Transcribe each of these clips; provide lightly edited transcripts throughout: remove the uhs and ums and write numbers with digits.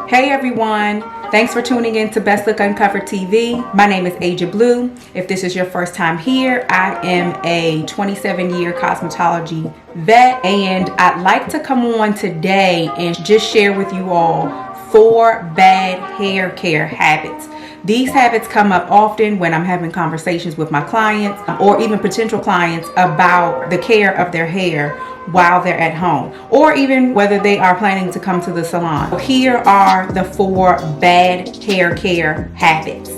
Hey everyone, thanks for tuning in to Best Look Uncovered TV. My name is Aja Blue. If this is your first time here, I am a 27-year cosmetology vet, and I'd like to come on today and just share with you all 4 bad hair care habits. These habits come up often when I'm having conversations with my clients or even potential clients about the care of their hair while they're at home, or even whether they are planning to come to the salon. Here are the 4 bad hair care habits.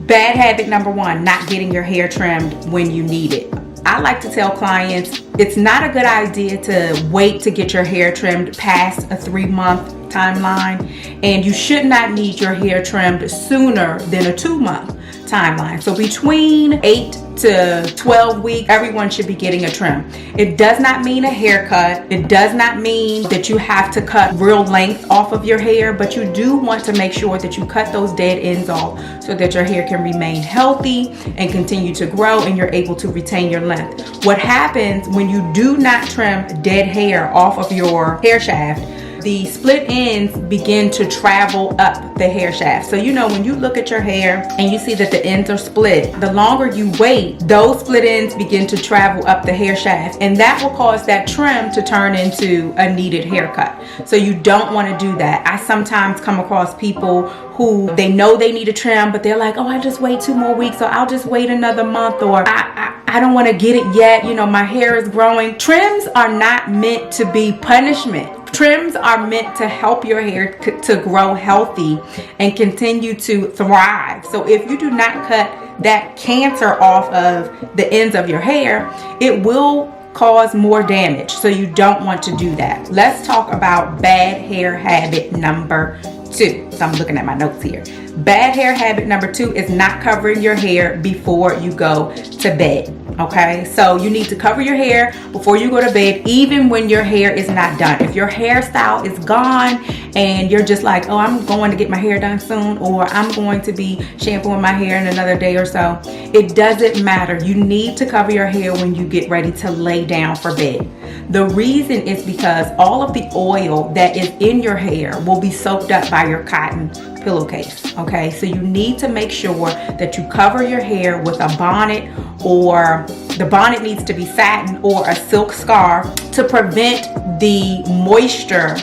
Bad habit number 1, not getting your hair trimmed when you need it. I like to tell clients it's not a good idea to wait to get your hair trimmed past a 3-month timeline, and you should not need your hair trimmed sooner than a 2-month timeline. So between 8 to 12 weeks, everyone should be getting a trim. It does not mean a haircut. It does not mean that you have to cut real length off of your hair, but you do want to make sure that you cut those dead ends off so that your hair can remain healthy and continue to grow and you're able to retain your length. What happens when you do not trim dead hair off of your hair shaft, the split ends begin to travel up the hair shaft. So you know, when you look at your hair and you see that the ends are split, the longer you wait, those split ends begin to travel up the hair shaft, and that will cause that trim to turn into a needed haircut. So you don't want to do that. I sometimes come across people who they know they need a trim, but they're like, oh, I just wait 2 more weeks, or I'll just wait another month, or I don't want to get it yet. You know, my hair is growing. Trims are not meant to be punishment. Trims are meant to help your hair to grow healthy and continue to thrive. So if you do not cut that cancer off of the ends of your hair, it will cause more damage. So you don't want to do that. Let's talk about bad hair habit number 2. So I'm looking at my notes here. Bad hair habit number 2 is not covering your hair before you go to bed. Okay, so you need to cover your hair before you go to bed, even when your hair is not done. If your hairstyle is gone and you're just like, oh, I'm going to get my hair done soon, or I'm going to be shampooing my hair in another day or so, it doesn't matter. You need to cover your hair when you get ready to lay down for bed. The reason is because all of the oil that is in your hair will be soaked up by your cotton pillowcase. Okay, so you need to make sure that you cover your hair with a bonnet, or the bonnet needs to be satin or a silk scarf to prevent the moisture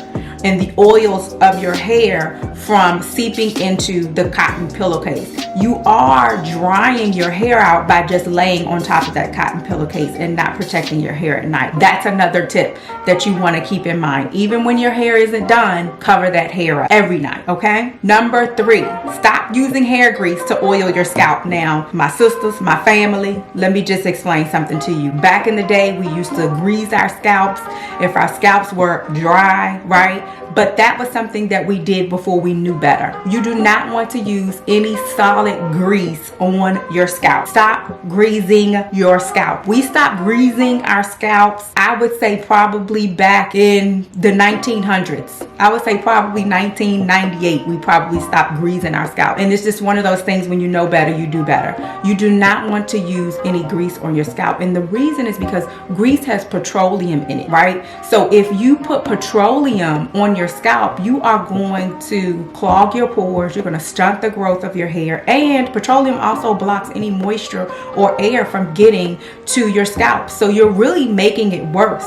and the oils of your hair from seeping into the cotton pillowcase. You are drying your hair out by just laying on top of that cotton pillowcase and not protecting your hair at night. That's another tip that you want to keep in mind. Even when your hair isn't done, cover that hair up every night, okay? Number 3, stop using hair grease to oil your scalp. Now, my sisters, my family, let me just explain something to you. Back in the day, we used to grease our scalps if our scalps were dry, right? But that was something that we did before we knew better. You do not want to use any solid grease on your scalp. Stop greasing your scalp. We stopped greasing our scalps, I would say probably back in the 1900s. I would say probably 1998, we probably stopped greasing our scalp. And it's just one of those things, when you know better, you do better. You do not want to use any grease on your scalp. And the reason is because grease has petroleum in it, right? So if you put petroleum on your scalp, you are going to clog your pores. You're going to stunt the growth of your hair. And petroleum also blocks any moisture or air from getting to your scalp. So you're really making it worse.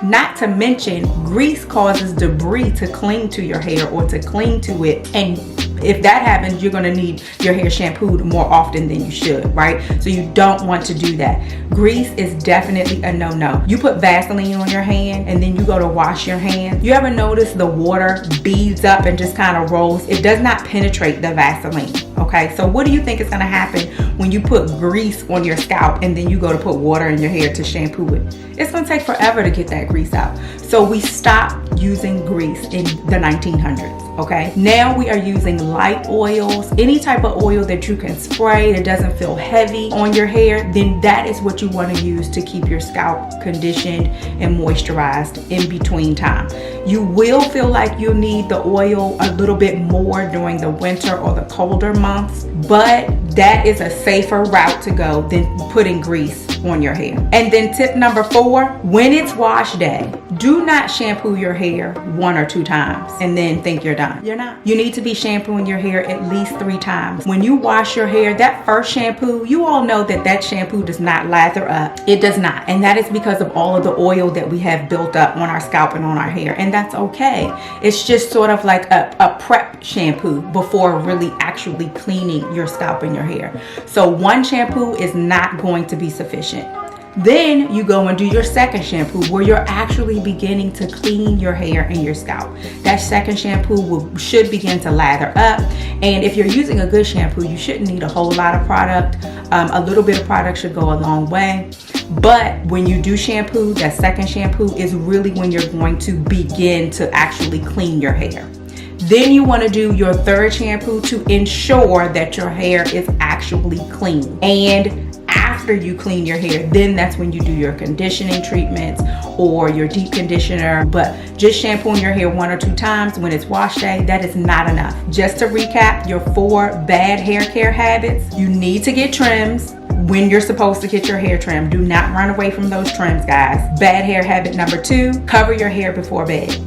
Not to mention, grease causes debris to cling to your hair or to cling to it. And if that happens, you're going to need your hair shampooed more often than you should, right? So you don't want to do that. Grease is definitely a no-no. You put Vaseline on your hand and then you go to wash your hand. You ever notice the water beads up and just kind of rolls? It does not penetrate the Vaseline. Okay, so what do you think is going to happen when you put grease on your scalp and then you go to put water in your hair to shampoo it? It's going to take forever to get that grease out. So we stopped using grease in the 1900s. Okay, now we are using light oils, any type of oil that you can spray that doesn't feel heavy on your hair. Then that is what you want to use to keep your scalp conditioned and moisturized in between time. You will feel like you'll need the oil a little bit more during the winter or the colder months, but that is a safer route to go than putting grease on your hair. And then tip number 4, when it's wash day, do not shampoo your hair 1 or 2 times and then think you're done. You're not. You need to be shampooing your hair at least 3 times. When you wash your hair, that first shampoo, you all know that shampoo does not lather up. It does not. And that is because of all of the oil that we have built up on our scalp and on our hair. And that's okay. It's just sort of like a prep shampoo before really actually cleaning your scalp and your hair. So 1 shampoo is not going to be sufficient. Then you go and do your second shampoo where you're actually beginning to clean your hair and your scalp. That second shampoo should begin to lather up. And if you're using a good shampoo, you shouldn't need a whole lot of product. A little bit of product should go a long way. But when you do shampoo, that second shampoo is really when you're going to begin to actually clean your hair. Then you want to do your third shampoo to ensure that your hair is actually clean. And after you clean your hair, then that's when you do your conditioning treatments or your deep conditioner. But just shampooing your hair 1 or 2 times when it's wash day, that is not enough. Just to recap your 4 bad hair care habits: you need to get trims when you're supposed to get your hair trimmed. Do not run away from those trims, guys. Bad hair habit number 2, cover your hair before bed.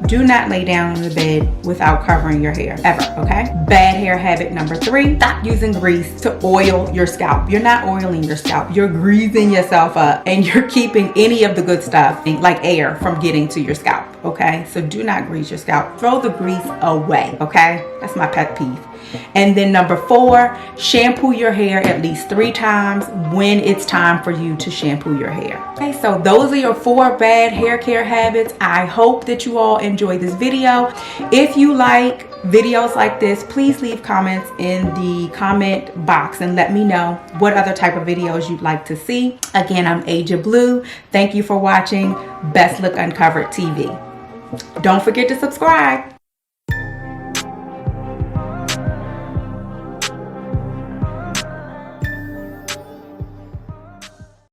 Do not lay down on the bed without covering your hair, ever, okay? Bad hair habit number 3, stop using grease to oil your scalp. You're not oiling your scalp, you're greasing yourself up, and you're keeping any of the good stuff, like air, from getting to your scalp, okay? So do not grease your scalp. Throw the grease away, okay? That's my pet peeve. And then number 4, shampoo your hair at least 3 times when it's time for you to shampoo your hair. Okay, so those are your 4 bad hair care habits. I hope that you all enjoy this video. If you like videos like this, please leave comments in the comment box and let me know what other type of videos you'd like to see. Again, I'm Aja Blue. Thank you for watching Best Look Uncovered TV. Don't forget to subscribe.